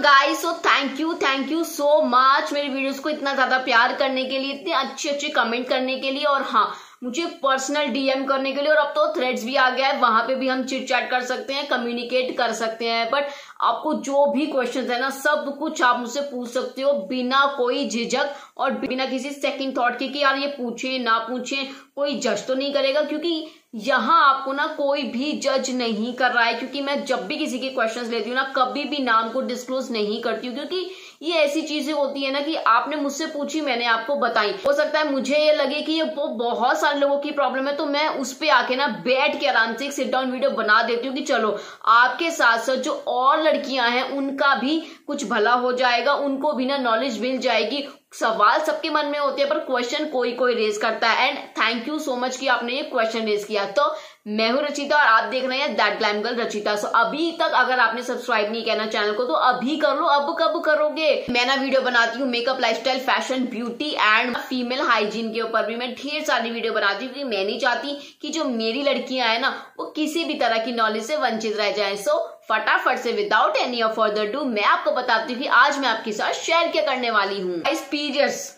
Guys, so thank you so much मेरी videos को इतना ज्यादा प्यार करने के लिए, इतने अच्छे कमेंट करने के लिए, और हाँ, मुझे पर्सनल डीएम करने के लिए। और अब तो थ्रेड्स भी आ गया है, वहां पे भी हम चिट चैट कर सकते हैं, कम्युनिकेट कर सकते हैं। बट आपको जो भी क्वेश्चंस है ना, सब कुछ आप मुझसे पूछ सकते हो बिना कोई झिझक और बिना किसी सेकंड थॉट के कि यार ये पूछे ना पूछे, कोई जज तो नहीं करेगा। क्योंकि यहाँ आपको ना कोई भी जज नहीं कर रहा है, क्योंकि मैं जब भी किसी के क्वेश्चंस लेती हूँ ना, कभी भी नाम को डिस्क्लोज नहीं करती हूँ। क्योंकि ये ऐसी चीजें होती है ना कि आपने मुझसे पूछी, मैंने आपको बताई। हो सकता है मुझे ये लगे कि ये बहुत सारे लोगों की प्रॉब्लम है, तो मैं उस पे आके ना बैठ के आराम से एक सिट डाउन वीडियो बना देती हूँ कि चलो आपके साथ साथ जो और लड़कियां हैं उनका भी कुछ भला हो जाएगा, उनको भी ना नॉलेज मिल जाएगी। सवाल सबके मन में होते हैं पर क्वेश्चन कोई कोई रेज करता है। And thank you so much कि आपने ये क्वेश्चन रेज किया। तो मैं हूं रचिता और आप देख रहे हैं दैट ग्लैम गर्ल रचिता। सो अभी तक अगर आपने सब्सक्राइब नहीं किया ना चैनल को, तो अभी कर लो। अब कब करोगे? मैं ना वीडियो बनाती हूँ makeup, lifestyle, fashion, beauty and female hygiene के ऊपर भी मैं ढेर सारी वीडियो बनाती हूँ, क्योंकि मैं नहीं चाहती कि जो मेरी लड़कियां हैं ना, वो किसी भी तरह की नॉलेज से वंचित रह जाए। सो फटाफट से without any of further do मैं आपको बताती हूँ कि आज मैं आपके साथ शेयर क्या करने वाली हूँ। पीरियड्स,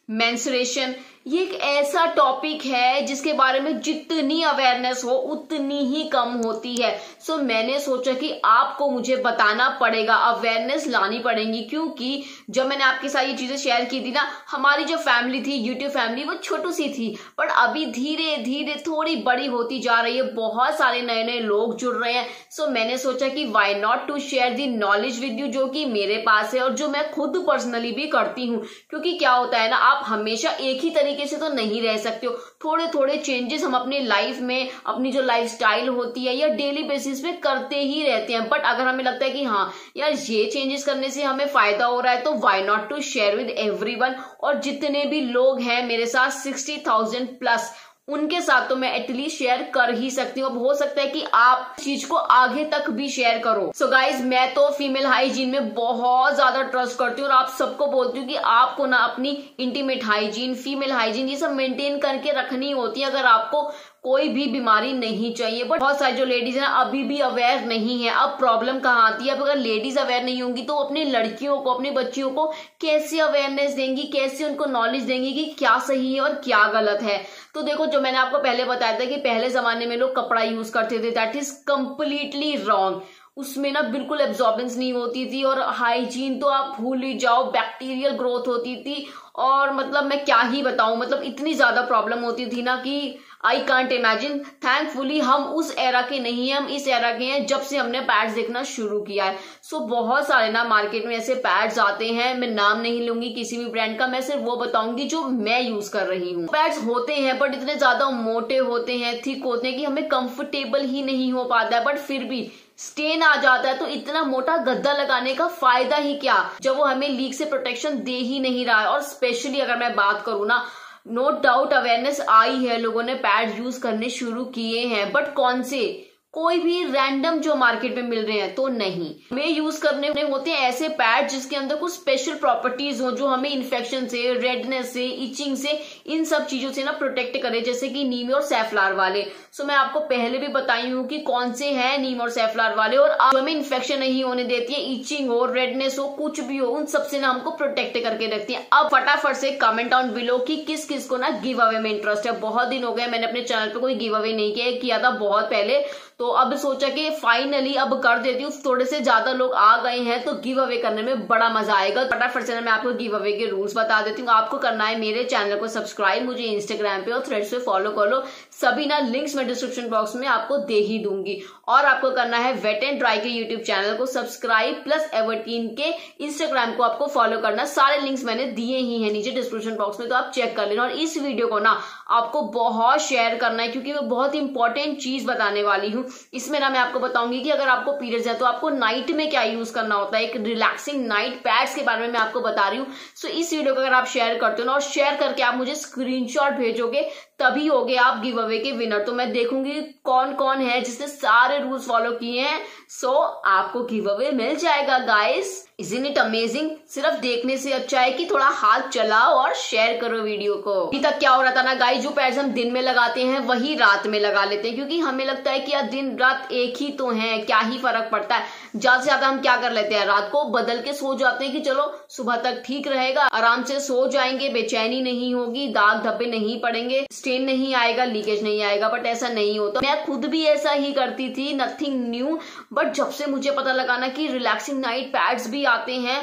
मेंस्ट्रुएशन, ये एक ऐसा टॉपिक है जिसके बारे में जितनी अवेयरनेस हो उतनी ही कम होती है। सो मैंने सोचा कि आपको मुझे बताना पड़ेगा, अवेयरनेस लानी पड़ेगी। क्योंकि जब मैंने आपके साथ ये चीजें शेयर की थी ना, हमारी जो फैमिली थी, यूट्यूब फैमिली, वो छोटी सी थी, बट अभी धीरे धीरे थोड़ी बड़ी होती जा रही है। बहुत सारे नए नए लोग जुड़ रहे हैं। सो मैंने सोचा कि why not to share the knowledge with you, जो कि मेरे पास है और जो मैं खुद पर्सनली भी करती हूँ। क्योंकि क्या होता है ना, आप हमेशा एक ही तरीके से तो नहीं रह सकते हो। थोड़े थोड़े चेंजेस हम अपनी लाइफ में, अपनी जो लाइफस्टाइल होती है या डेली बेसिस पे करते ही रहते हैं। बट अगर हमें लगता है कि हाँ यार, ये चेंजेस करने से हमें फायदा हो रहा है, तो why not to share with everyone. और जितने भी लोग हैं मेरे साथ 60,000 प्लस, उनके साथ तो मैं एटलीस्ट शेयर कर ही सकती हूँ। अब हो सकता है कि आप चीज को आगे तक भी शेयर करो। सो गाइज, मैं तो फीमेल हाइजीन में बहुत ज्यादा ट्रस्ट करती हूँ और आप सबको बोलती हूँ कि आपको ना अपनी इंटीमेट हाइजीन, फीमेल हाइजीन, ये सब मेंटेन करके रखनी होती है, अगर आपको कोई भी बीमारी नहीं चाहिए। बट बहुत सारी जो लेडीज हैं अभी भी अवेयर नहीं है। अब प्रॉब्लम कहाँ आती है? अब अगर लेडीज अवेयर नहीं होंगी तो अपनी लड़कियों को, अपनी बच्चियों को कैसे अवेयरनेस देंगी, कैसे उनको नॉलेज देंगी कि क्या सही है और क्या गलत है? तो देखो, जो मैंने आपको पहले बताया था कि पहले जमाने में लोग कपड़ा यूज करते थे, दैट इज कंप्लीटली रॉन्ग। उसमें ना बिल्कुल एब्जॉर्बेंस नहीं होती थी, और हाइजीन तो आप भूल ही जाओ, बैक्टीरियल ग्रोथ होती थी। और मतलब मैं क्या ही बताऊं, मतलब इतनी ज्यादा प्रॉब्लम होती थी ना कि आई कांट इमेजिन। थैंकफुली हम उस एरा के नहीं हैं, हम इस एरा के हैं जब से हमने पैड्स देखना शुरू किया है। सो बहुत सारे ना मार्केट में ऐसे पैड्स आते हैं, मैं नाम नहीं लूंगी किसी भी ब्रांड का, मैं सिर्फ वो बताऊंगी जो मैं यूज कर रही हूँ। पैड्स होते हैं बट इतने ज्यादा मोटे होते हैं, थिक होते हैं कि हमें कंफर्टेबल ही नहीं हो पाता है। बट फिर भी स्टेन आ जाता है, तो इतना मोटा गद्दा लगाने का फायदा ही क्या, जब वो हमें लीक से प्रोटेक्शन दे ही नहीं रहा है। और स्पेशली अगर मैं बात करूँ ना, नो डाउट अवेयरनेस आई है, लोगों ने पैड यूज करने शुरू किए हैं, बट कौन से? कोई भी रैंडम जो मार्केट में मिल रहे हैं तो नहीं। हमें यूज करने होते हैं ऐसे पैड जिसके अंदर कुछ स्पेशल प्रॉपर्टीज हो, जो हमें इन्फेक्शन से, रेडनेस से, इचिंग से, इन सब चीजों से ना प्रोटेक्ट करे, जैसे कि नीम और सैफलार वाले। सो मैं आपको पहले भी बताई हूँ कि कौन से हैं नीम और सैफलार वाले, और जो हमें इन्फेक्शन नहीं होने देती है, इचिंग हो, रेडनेस हो, कुछ भी हो, उन सबसे ना हमको प्रोटेक्ट करके रखती है। अब फटाफट से कमेंट डाउन बिलो कि किस किस को ना गिव अवे में इंटरेस्ट है। बहुत दिन हो गए मैंने अपने चैनल पे कोई गिव अवे नहीं किया था बहुत पहले, तो अब सोचा कि फाइनली अब कर देती हूँ। थोड़े से ज्यादा लोग आ गए हैं तो गिव अवे करने में बड़ा मजा आएगा। फटाफट से मैं आपको गिव अवे के रूल्स बता देती हूँ। आपको करना है मेरे चैनल को सब्सक्राइब, मुझे इंस्टाग्राम पे और थ्रेड्स पे फॉलो कर लो, सभी ना लिंक्स मैं डिस्क्रिप्शन बॉक्स में आपको दे ही दूंगी। और आपको करना है वेट एंड ड्राई के यूट्यूब चैनल को सब्सक्राइब, प्लस एवर्टीन के इंस्टाग्राम को आपको फॉलो करना। सारे लिंक्स मैंने दिए ही है नीचे डिस्क्रिप्शन बॉक्स में, तो आप चेक कर लेना। और इस वीडियो को ना आपको बहुत शेयर करना है, क्योंकि मैं बहुत इंपॉर्टेंट चीज बताने वाली हूँ। इसमें ना मैं आपको बताऊंगी कि अगर आपको पीरियड्स है तो आपको नाइट में क्या यूज करना होता है, एक रिलैक्सिंग नाइट पैड्स के बारे में मैं आपको बता रही हूँ। सो इस वीडियो को अगर आप शेयर करते हो ना, और शेयर करके आप मुझे स्क्रीनशॉट भेजोगे, तभी होगे आप गिव अवे के विनर। तो मैं देखूंगी कौन कौन है जिसने सारे रूल्स फॉलो किए हैं। सो आपको गिव अवे मिल जाएगा गाइस। Isn't it amazing? सिर्फ देखने से अच्छा है कि थोड़ा हाथ चलाओ और शेयर करो वीडियो को। अभी तक क्या हो रहा था ना गाइस, जो पैड्स हम दिन में लगाते हैं वही रात में लगा लेते हैं, क्योंकि हमें लगता है कि यार दिन रात एक ही तो है, क्या ही फर्क पड़ता है। ज्यादा से ज्यादा हम क्या कर लेते हैं, रात को बदल के सो जाते हैं कि चलो सुबह तक ठीक रहेगा, आराम से सो जाएंगे, बेचैनी नहीं होगी, दाग धब्बे नहीं पड़ेंगे, स्टेन नहीं आएगा, लीकेज नहीं आएगा। बट ऐसा नहीं होता। मैं खुद भी ऐसा ही करती थी, नथिंग न्यू। बट जब से मुझे पता लगा ना कि रिलैक्सिंग नाइट पैड्स भी आते हैं,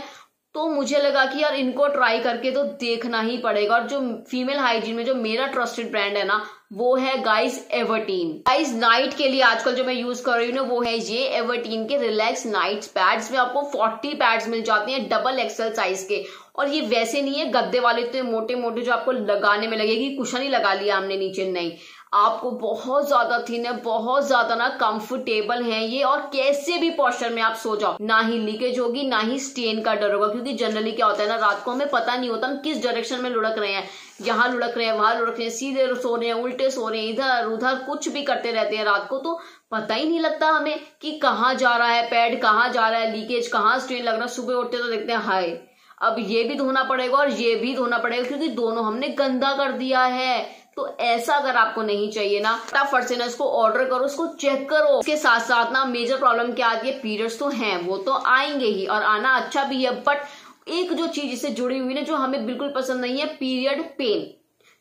तो मुझे लगा कि यार इनको ट्राई करके तो देखना ही पड़ेगा। और जो फीमेल हाइजीन में जो मेरा ट्रस्टेड ब्रांड है ना, वो है गाइस एवर्टीन। गाइस नाइट के लिए आजकल जो मैं यूज कर रही हूँ ना, वो है ये एवर्टीन के रिलैक्स नाइट पैड्स में आपको 40 पैड्स मिल जाते हैं डबल एक्सेल साइज के। और ये वैसे नहीं है गद्दे वाले इतने मोटे मोटे जो आपको लगाने में लगेगी कुशन ही लगा लिया हमने नीचे, नहीं, आपको बहुत ज्यादा थिन है, बहुत ज्यादा ना कंफर्टेबल है ये। और कैसे भी पोस्चर में आप सो जाओ, ना ही लीकेज होगी, ना ही स्टेन का डर होगा। क्योंकि जनरली क्या होता है ना, रात को हमें पता नहीं होता हम किस डायरेक्शन में लुढ़क रहे हैं, यहाँ लुढ़क रहे हैं, वहां लुढ़क रहे हैं, सीधे सो रहे हैं, उल्टे सो रहे हैं, इधर उधर कुछ भी करते रहते हैं रात को, तो पता ही नहीं लगता हमें कि कहाँ जा रहा है पैड, कहाँ जा रहा है लीकेज, कहाँ स्टेन लग रहा है। सुबह उठते तो देखते हैं हाय अब ये भी धोना पड़ेगा और ये भी धोना पड़ेगा, क्योंकि दोनों हमने गंदा कर दिया है। तो ऐसा अगर आपको नहीं चाहिए ना, फटाफट से ना इसको ऑर्डर करो, इसको चेक करो। इसके साथ साथ ना मेजर प्रॉब्लम क्या आती है, पीरियड्स तो हैं, वो तो आएंगे ही और आना अच्छा भी है। बट एक जो चीज इससे जुड़ी हुई ना, जो हमें बिल्कुल पसंद नहीं है, पीरियड पेन।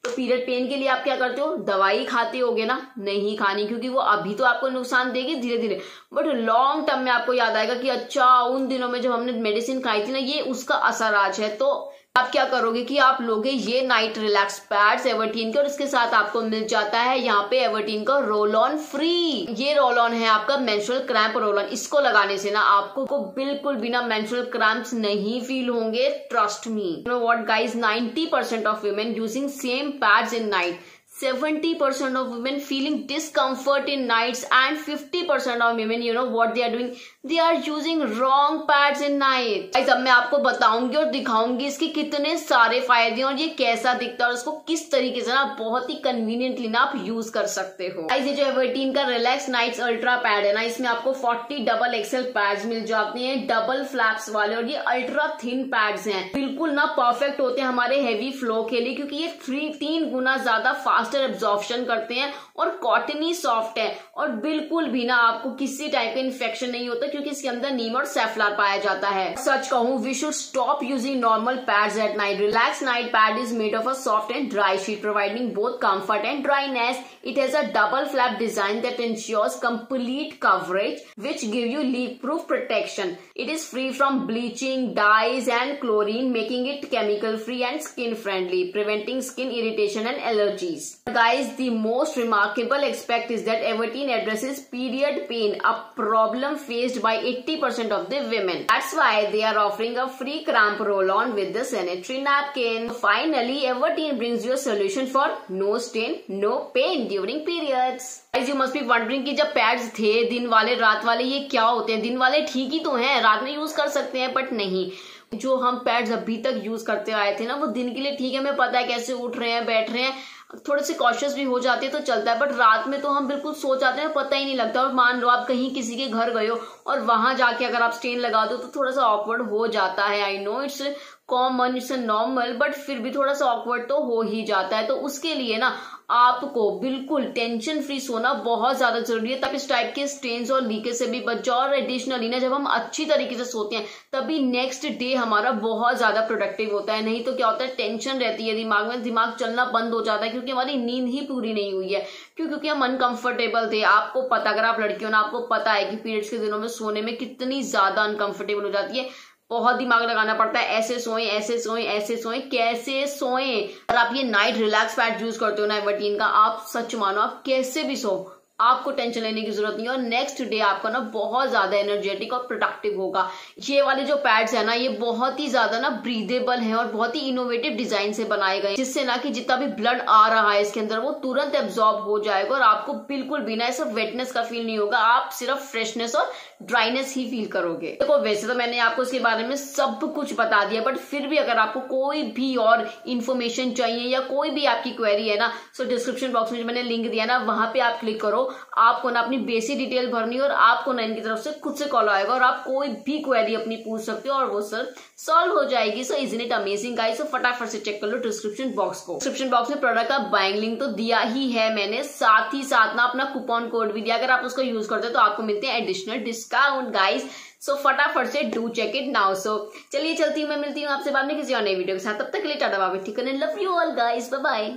तो पीरियड पेन के लिए आप क्या करते हो, दवाई खाते होगे ना, नहीं खानी, क्योंकि वो अभी तो आपको नुकसान देगी धीरे धीरे, बट लॉन्ग टर्म में आपको याद आएगा कि अच्छा उन दिनों में जब हमने मेडिसिन खाई थी ना, ये उसका असर आज है। तो आप क्या करोगे कि आप लोगे ये नाइट रिलैक्स पैड्स एवर्टीन के, और इसके साथ आपको मिल जाता है यहाँ पे एवर्टीन का रोल ऑन फ्री। ये रोल ऑन है आपका मेंस्ट्रुअल क्रैम्प रोल ऑन। इसको लगाने से ना आपको बिल्कुल बिना मेंस्ट्रुअल क्रैम्प्स नहीं फील होंगे, trust me. You know what guys, 90% of women using same pads in night, 70% of women feeling discomfort in nights, and 50% of women, you know what they are doing, they are using wrong pads in night. Guys, अब मैं आपको बताऊंगी और दिखाऊंगी इसके कितने सारे फायदे हैं और ये कैसा दिखता है और इसको किस तरीके से ना बहुत ही कन्वीनियंटली ना आप यूज कर सकते हो। Guys, ये जो एवर्टीन का रिलैक्स नाइट्स अल्ट्रा पैड है ना, इसमें आपको 40 डबल एक्सेल पैड्स मिल जाते हैं, डबल फ्लैप्स वाले, और ये अल्ट्रा थिन पैड्स हैं, बिल्कुल ना परफेक्ट होते हैं हमारे हेवी फ्लो के लिए, क्योंकि ये 3 गुना ज्यादा फास्टर एब्जॉर्प्शन करते हैं और कॉटनी सॉफ्ट है, और बिल्कुल भी ना आपको किसी टाइप का इन्फेक्शन नहीं होता, क्योंकि इसके अंदर नीम और सेफ्लॉर पाया जाता है। सच कहूं, we should stop using normal pads at night. Relax night pad is made of a soft and dry sheet providing both comfort and dryness. It has a double flap design that ensures complete coverage, which give you leak-proof protection. It is free from bleaching, dyes, and chlorine, making it chemical-free and skin-friendly, preventing skin irritation and allergies. Guys, the most remarkable aspect is that Everteen addresses period pain, a problem faced by 80% of the women. That's why they are offering a free cramp roll-on with the sanitary napkin. Finally, Everteen brings you a solution for no stain, no pain during periods. Guys, you must be wondering कि जब pads थे दिन वाले रात वाले, ये क्या होते हैं? दिन वाले ठीक ही तो हैं, रात में यूज कर सकते हैं, बट नहीं, जो हम पैड्स अभी तक यूज करते आए थे ना, वो दिन के लिए ठीक है, हमें पता है कैसे उठ रहे हैं, बैठ रहे हैं, थोड़े से कॉशियस भी हो जाते हैं तो चलता है। बट रात में तो हम बिल्कुल सो जाते हैं, पता ही नहीं लगता। और मान लो आप कहीं किसी के घर गए हो और वहां जाके अगर आप स्टेन लगा दो तो थोड़ा सा ऑकवर्ड हो जाता है। I know it's common, it's normal, but फिर भी थोड़ा सा ऑकवर्ड तो हो ही जाता है। तो उसके लिए ना आपको बिल्कुल टेंशन फ्री सोना बहुत ज्यादा जरूरी है, तब इस टाइप के स्टेन्स और लीकेज से भी बच जाओ। और एडिशनली ना जब हम अच्छी तरीके से सोते हैं तभी नेक्स्ट डे हमारा बहुत ज्यादा प्रोडक्टिव होता है। नहीं तो क्या होता है, टेंशन रहती है दिमाग में, दिमाग चलना बंद हो जाता है, क्योंकि हमारी नींद ही पूरी नहीं हुई है। क्योंकि हम अनकंफर्टेबल थे। आपको पता, अगर आप लड़की हो ना, आपको पता है कि पीरियड्स के दिनों में सोने में कितनी ज्यादा अनकंफर्टेबल हो जाती है, बहुत दिमाग लगाना पड़ता है, ऐसे सोएं, ऐसे सोएं, ऐसे सोएं, कैसे सोएं। अगर आप ये नाइट रिलैक्स पैड यूज करते हो ना एवर्टीन का, आप सच मानो आप कैसे भी सो, आपको टेंशन लेने की जरूरत नहीं है, और नेक्स्ट डे आपका ना बहुत ज्यादा एनर्जेटिक और प्रोडक्टिव होगा। ये वाले जो पैड्स है ना, ये बहुत ही ज्यादा ना ब्रीदेबल है और बहुत ही इनोवेटिव डिजाइन से बनाए गए, जिससे ना कि जितना भी ब्लड आ रहा है इसके अंदर वो तुरंत एब्जॉर्ब हो जाएगा और आपको बिल्कुल भी ना ऐसा वेटनेस का फील नहीं होगा। आप सिर्फ फ्रेशनेस और ड्राइनेस ही फील करोगे। देखो, वैसे तो मैंने आपको इसके बारे में सब कुछ बता दिया, बट फिर भी अगर आपको कोई भी और इन्फॉर्मेशन चाहिए या कोई भी आपकी क्वेरी है ना, सो डिस्क्रिप्शन बॉक्स में जो मैंने लिंक दिया ना, वहां पे आप क्लिक करो, करो, आपको ना अपनी बेसिक डिटेल भरनी है और आपको ना इनकी तरफ से खुद से कॉल आएगा और आप कोई भी क्वेरी अपनी पूछ सकते हो और वो सर सॉल्व हो जाएगी। So isn't it amazing guys. So फटाफट से चेक कर लो डिस्क्रिप्शन बॉक्स को। डिस्क्रिप्शन बॉक्स में प्रोडक्ट का बाइंग लिंक तो दिया ही है मैंने, साथ ही साथ ना अपना कूपन कोड भी दिया, अगर आप उसको यूज करते हो तो आपको मिलते हैं एडिशनल डिस्काउंट गाइस। सो फटाफट से डू चेक इट नाउ। सो चलिए चलती हूँ, मैं मिलती हूँ आपसे बाद में किसी और नई वीडियो के साथ, तब तक के लिए टाटा बाय, ठीक है, love you all guys, bye bye.